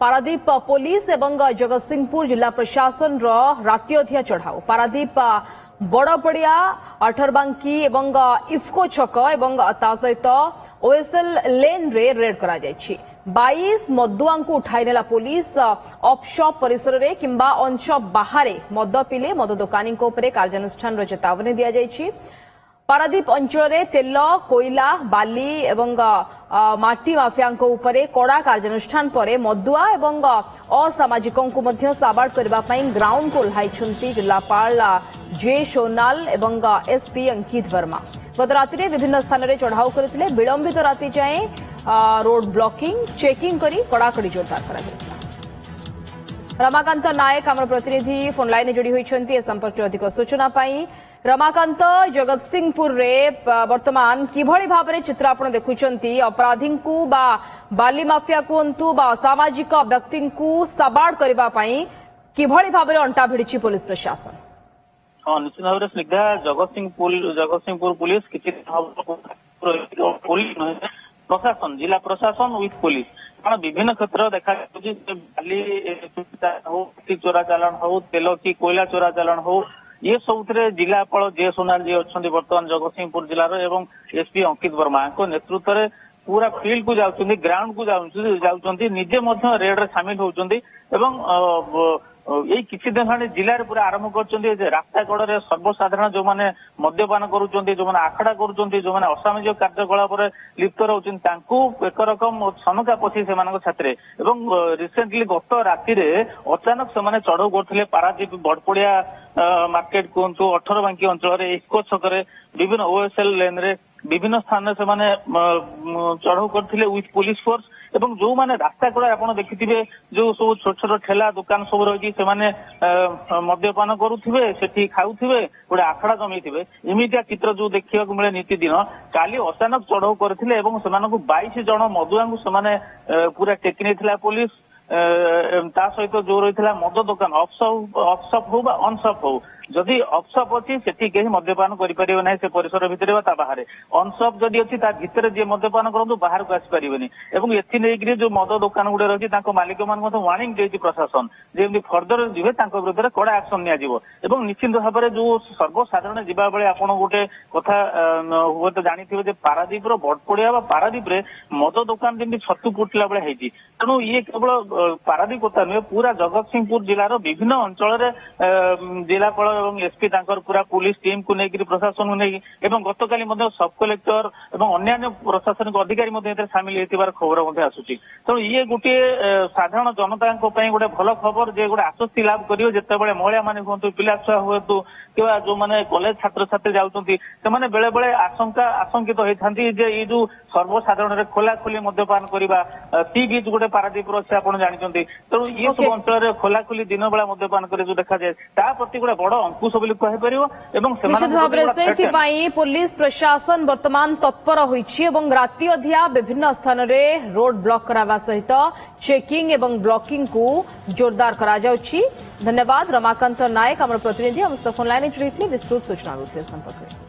Paradip police एवं जगतसिंहपुर जिला प्रशासन राति अधिया चढ़ाऊ पारादीप बड़पड़िया अठरबांकी एवं इफ्को छक एवं ता सहित ओएसएल लेन रे रेड करा जायछि 22 मदुआ को उठाई नेला पुलिस ऑफशॉप परिसर रे किंबा ऑनशॉप बाहर मद पिले मद दोकानी कार्यानुष्ठान चेतावनी दिया जायछि। पारादीप अंचल रे तेल कोयला बाली एवं माटी माफिया उपरे कड़ा कार्यानुष्ठान पर मदुआ एवं असामाजिकों को मध्य साबाड़ करबा पई ग्राउंड को ओह्लाइछन्ति जिलापाल जे सोनाल एवं एसपी अंकित वर्मा। गत राति विभिन्न स्थान में चढ़ाऊ करते विलंबित राति जाए रोड ब्लॉकिंग चेकिंग करी कड़ाकड़ी जोरदार करा। रमाकांत नायक आम प्रतिनिधि फोन लाइन जोड़ी होती ए संपर्क अधिक सूचना पाई। रमाकांत जगतसिंहपुर रे वर्तमान किभଳି भाबरे चित्र आपण देखुचंती अपराधी को बा बाली माफिया कहतु बा असामाजिक व्यक्ति को साबाड़ करबा पई किभଳି भाबरे अंटा भिड़ी पुलिस प्रशासन? हाँ निश्चित भाव में स्निग्धा जगतसिंहपुर पुलिस किसी पुलिस प्रशासन जिला प्रशासन विथ पुलिस कारण विभिन्न क्षेत्र देखा बाली हो चोरा चालान हो तेल की कोयला चोरा चालान हो ये सब जिलापाल जे सोनाल जी अच्छा बर्तमान जगतसिंहपुर जिलार एवं एसपी अंकित वर्मा नेतृत्व में पूरा फील्ड को जाऊँ ग्राउंड को जाऊँ निजे रेड रे सामिल होती यही किसी दिन खाने जिले में पूरा आरंभ कर रास्ता कड़े सर्वसाधारण जो मैंने मद्यपान करुँच जो मैंने आखड़ा करुँच जो मैंने असामाजिक कार्यकलाप लिप्त रोचे एक रकम सनका पशी से छात्र रिसेंटली गत राति अचानक से चढ़ऊ करते पारादीप बड़पड़िया मार्केट कहतु 18 बांकी अंचल इको छक विभिन्न ओएसएल लेन रे विभिन्न स्थान से चढ़ऊ करते विथ पुलिस फोर्स एवं जो माने रास्ता कड़े आप देखिथे जो सब छोट छोट ठेला दुकान सब रही मद्यपान करुवे से खाऊे गोटे आखड़ा जमी इमिडिया चित्र जो देखा मिले नीतिदिन काली अचानक चढ़ऊ करते 22 जन मदुआ को पूरा टेकी नहीं पुलिस ता सहित जो रही मद दुकान ऑफशॉप हो अनशॉप हो जदि ऑफशॉप अच्छी से कहीं मद्यपान करें ना से परिसर भितर बाहर अनशॉप जदि अच्छी भितर जी मद्यपान करूँ बाहर को आसपारे एवं जो मद दुकान गुड़े रही मालिक मान वार्निंग देती प्रशासन जमी फर्दर जी विरुद्ध कड़ा एक्शन निश्चित भाव में जो सर्वसाधारण जीवा बेले आप गोटे कथा हूँ तो जानी पारादीप बड़पड़िया पारादीप मद दुकान जमी छतु फुटला बेले होती तेणु ये केवल पारादीप कथा नुहे पूरा जगतसिंहपुर जिलार विभिन्न अंचल जिलापाल एसपी पूरा पुलिस टीम को लेकर प्रशासन को लेकिन गतकाली सब कलेक्टर और अन्य प्रशासनिक अधिकारी सामिल होती खबर आसूची तेणु ये गोटे साधारण जनता गोटे भल खबर जे गोटे आश्वस्ति लाभ कर जिते महिला मैंने हूँ पिला छुआ हूँ कि जो मैंने कॉलेज छात्र छात्री जाऊँच बेले बेले आशंकित होता ये जो सर्वसाधारण खोलाखोली मद्यपान करवा सी बीच गोटे पारादीप अच्छे आप जानते तेणु ये सब अंचल खोलाखोली दिन बेला मद्यपान कर जो देखा जाए प्रति गोटे बड़ अंकुश बोली पुलिस प्रशासन वर्तमान तत्पर होइछि एवं राति अधिया विभिन्न स्थान रे रोड ब्लॉक करावा सहित चेकिंग एवं ब्लॉकिंग को जोरदार करा जाउछि। धन्यवाद रमाकांत नायक आम प्रतिनिधि हम फोन लाइन जोड़ी विस्तृत सूचना संपर्क।